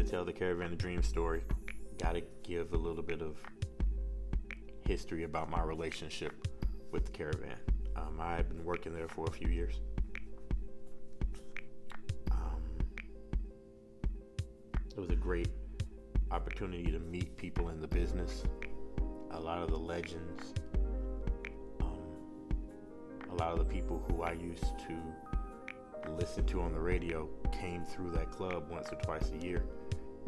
tell the Caravan of Dreams story, gotta give a little bit of history about my relationship with the Caravan. I've been working there for a few years. It was a great opportunity to meet people in the business, a lot of the legends, a lot of the people who I used to listen to on the radio came through that club once or twice a year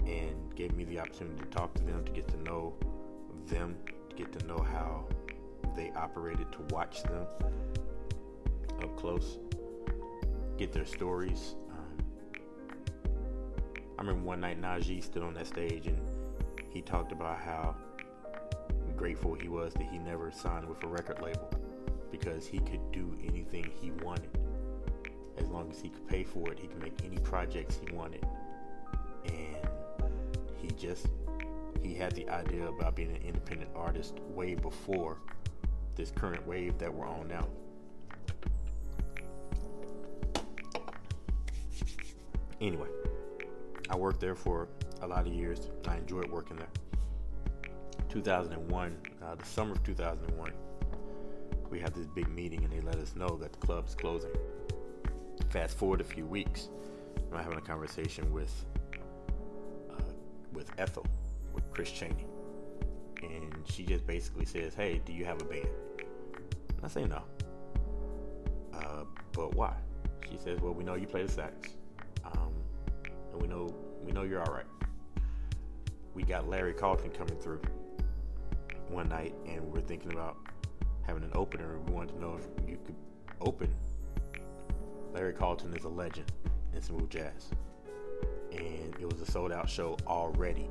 and gave me the opportunity to talk to them, to get to know them, to get to know how they operated, to watch them up close, get their stories. I remember one night Najee stood on that stage and he talked about how grateful he was that he never signed with a record label, because he could do anything he wanted. As long as he could pay for it, he could make any projects he wanted. And he had the idea about being an independent artist way before this current wave that we're on now. Anyway, I worked there for a lot of years. I enjoyed working there. 2001, the summer of 2001, we had this big meeting and they let us know that the club's closing. Fast forward a few weeks, I'm having a conversation with Ethel, with Chris Cheney, and she just basically says, "Hey, do you have a band?" And I say no. But why? She says, "Well, we know you play the sax, and we know you're all right. We got Larry Carlton coming through one night, and we're thinking about having an opener. We wanted to know if you could open. Larry Carlton is a legend in smooth jazz, and it was a sold-out show already.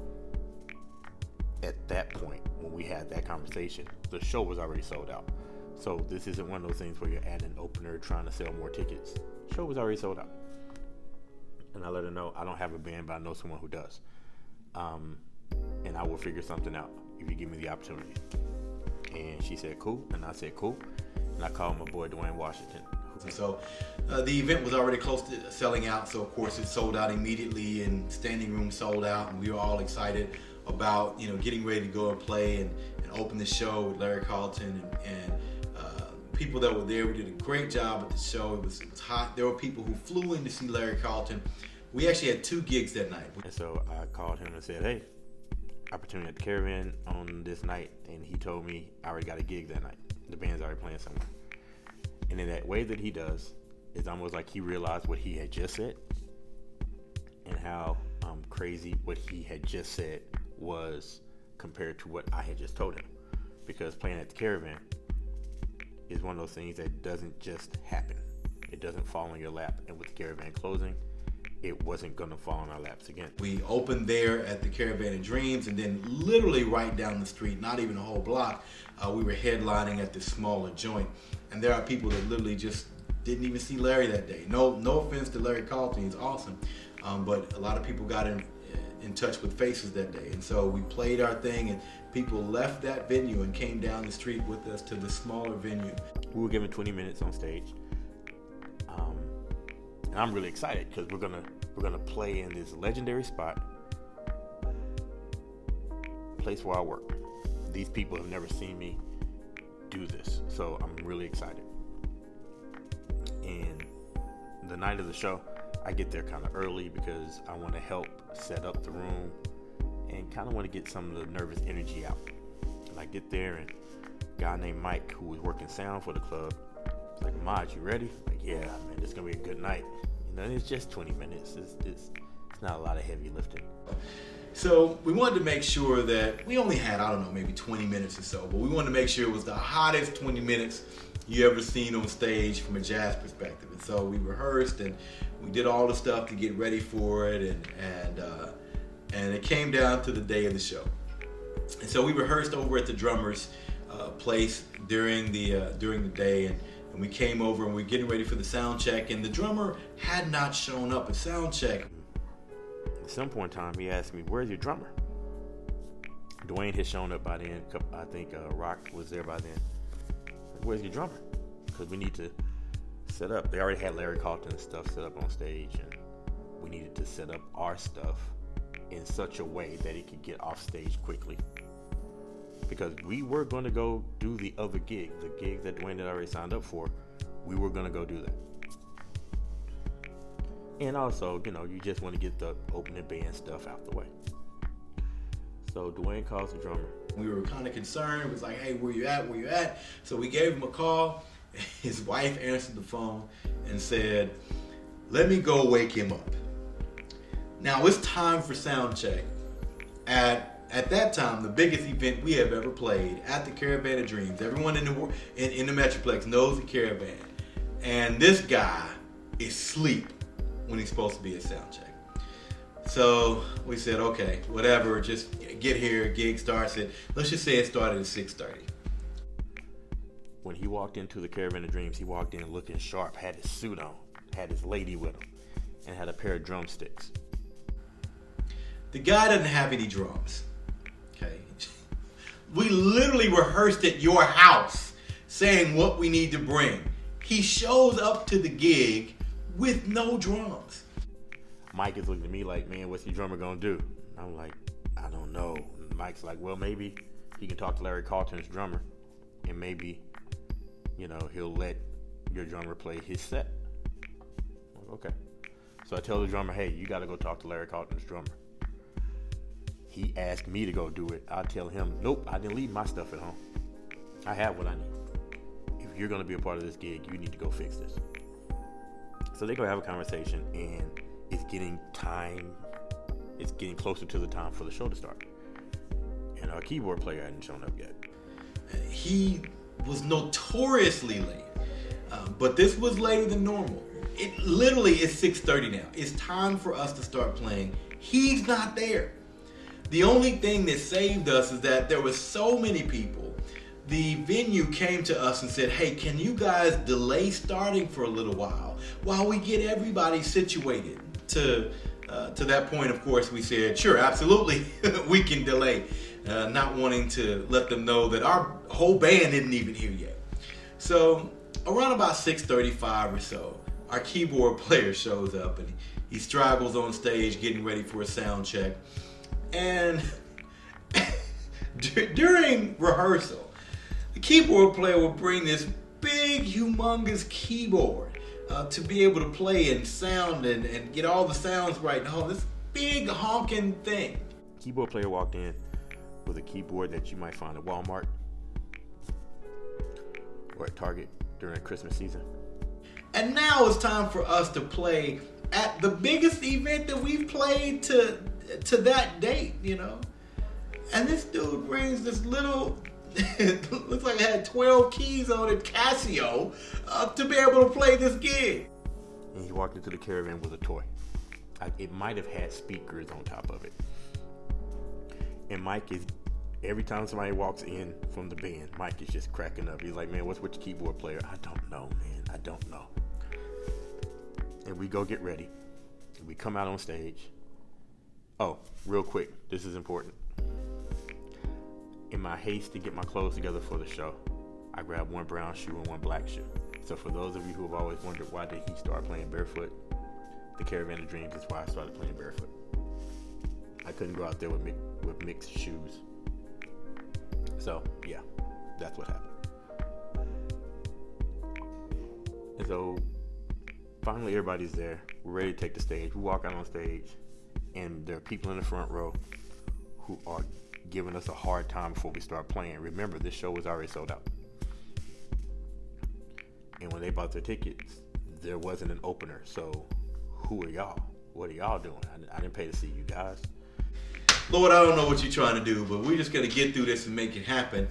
At that point, when we had that conversation, the show was already sold out. So this isn't one of those things where you're adding an opener trying to sell more tickets. The show was already sold out." And I let her know, "I don't have a band, but I know someone who does. And I will figure something out if you give me the opportunity." And she said, "Cool." And I said, "Cool." And I called my boy Dewayne Washington. So the event was already close to selling out. So of course it sold out immediately, and standing room sold out. And we were all excited about, getting ready to go and play and open the show with Larry Carlton and people that were there. We did a great job at the show. It was hot. There were people who flew in to see Larry Carlton. We actually had 2 gigs that night. And so I called him and said, "Hey, opportunity at the Caravan on this night." And he told me, "I already got a gig that night. The band's already playing somewhere." And in that way that he does, it's almost like he realized what he had just said and how crazy what he had just said was compared to what I had just told him. Because playing at the Caravan is one of those things that doesn't just happen. It doesn't fall in your lap. And with the Caravan closing, it wasn't going to fall in our laps again. We opened there at the Caravan of Dreams, and then literally right down the street, not even a whole block, we were headlining at this smaller joint. And there are people that literally just didn't even see Larry that day. No offense to Larry Carlton, he's awesome. But a lot of people got in touch with Faces that day. And so we played our thing, and people left that venue and came down the street with us to the smaller venue. We were given 20 minutes on stage. And I'm really excited because we're gonna play in this legendary spot, place where I work. These people have never seen me do this, so I'm really excited. And the night of the show, I get there kind of early because I want to help set up the room and kind of want to get some of the nervous energy out. And I get there, and a guy named Mike, who was working sound for the club, was like, "Maj, you ready?" Like, "Yeah, man, it's gonna be a good night." And it's just 20 minutes. It's not a lot of heavy lifting. So we wanted to make sure that we only had, maybe 20 minutes or so, but we wanted to make sure it was the hottest 20 minutes you ever seen on stage from a jazz perspective. And so we rehearsed and we did all the stuff to get ready for it, and it came down to the day of the show. And so we rehearsed over at the drummer's place during the day, and we came over and we were getting ready for the sound check, and the drummer had not shown up at sound check. At some point in time, he asked me, "Where's your drummer?" Dewayne had shown up by then. I think Rock was there by then. "Where's your drummer?" Because we need to set up. They already had Larry Carlton and stuff set up on stage, and we needed to set up our stuff in such a way that it could get off stage quickly. Because we were going to go do the other gig, the gig that Dewayne had already signed up for. We were going to go do that. And also, you just want to get the opening band stuff out the way. So Dewayne calls the drummer. We were kind of concerned. It was like, hey, where you at? Where you at? So we gave him a call. His wife answered the phone and said, let me go wake him up. Now it's time for sound check. At that time, the biggest event we have ever played at the Caravan of Dreams. Everyone in the Metroplex knows the Caravan. And this guy is asleep when he's supposed to be at sound check. So we said, okay, whatever, just get here, gig starts at, let's just say it started at 6:30. When he walked into the Caravan of Dreams, he walked in looking sharp, had his suit on, had his lady with him, and had a pair of drumsticks. The guy doesn't have any drums, okay? We literally rehearsed at your house saying what we need to bring. He shows up to the gig with no drums. Mike is looking at me like, man, what's your drummer gonna do? I'm like, I don't know. And Mike's like, well, maybe he can talk to Larry Carlton's drummer, and maybe, he'll let your drummer play his set. I'm like, okay. So I tell the drummer, hey, you gotta go talk to Larry Carlton's drummer. He asked me to go do it. I tell him, nope, I didn't leave my stuff at home. I have what I need. If you're gonna be a part of this gig, you need to go fix this. So they go have a conversation, and it's getting closer to the time for the show to start. And our keyboard player hadn't shown up yet. He was notoriously late, but this was later than normal. It literally is 6:30 now. It's time for us to start playing. He's not there. The only thing that saved us is that there were so many people. The venue came to us and said, hey, can you guys delay starting for a little while we get everybody situated? To that point, of course, we said, sure, absolutely, we can delay, not wanting to let them know that our whole band isn't even here yet. So around about 6:35 or so, our keyboard player shows up, and he straggles on stage getting ready for a sound check. And during rehearsal, the keyboard player will bring this big, humongous keyboard to be able to play and sound and get all the sounds right. This big honking thing. Keyboard player walked in with a keyboard that you might find at Walmart or at Target during Christmas season. And now it's time for us to play at the biggest event that we've played to that date, And this dude brings this little, it looks like it had 12 keys on it, Casio, to be able to play this gig. And he walked into the Caravan with a toy. It might have had speakers on top of it. And Mike is, every time somebody walks in from the band, Mike is just cracking up. He's like, man, what's with your keyboard player? I don't know, man. I don't know. And we go get ready. And we come out on stage. Oh, real quick, this is important. In my haste to get my clothes together for the show, I grabbed one brown shoe and one black shoe. So for those of you who have always wondered why did he start playing barefoot, the Caravan of Dreams is why I started playing barefoot. I couldn't go out there with mixed shoes. So yeah, that's what happened. And so finally everybody's there. We're ready to take the stage. We walk out on stage, and there are people in the front row who are giving us a hard time before we start playing. Remember, this show was already sold out. And when they bought their tickets, there wasn't an opener. So who are y'all? What are y'all doing? I didn't pay to see you guys. Lord, I don't know what you're trying to do, but we're just going to get through this and make it happen.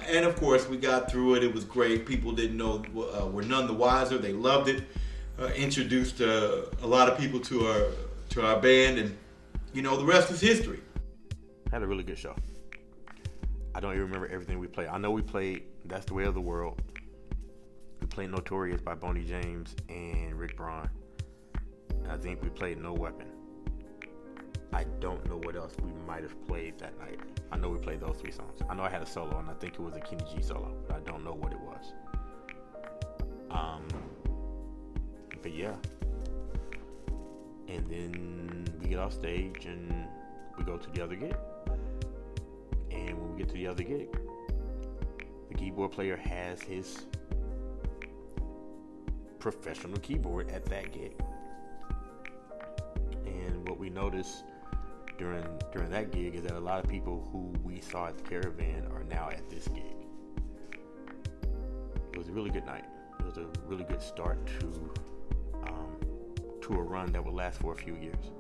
And of course, we got through it. It was great. People didn't know, were none the wiser. They loved it. Introduced a lot of people to our band, and the rest is history. Had a really good show. I don't even remember everything we played. I know we played That's the Way of the World. We played Notorious by Boney James and Rick Braun. I think we played No Weapon. I don't know what else we might have played that night. I know we played those 3 songs. I know I had a solo, and I think it was a Kenny G solo, but I don't know what it was. But yeah. And then we get off stage, and we go to the other gig. And when we get to the other gig, the keyboard player has his professional keyboard at that gig. And what we noticed during that gig is that a lot of people who we saw at the Caravan are now at this gig. It was a really good night. It was a really good start to a run that will last for a few years.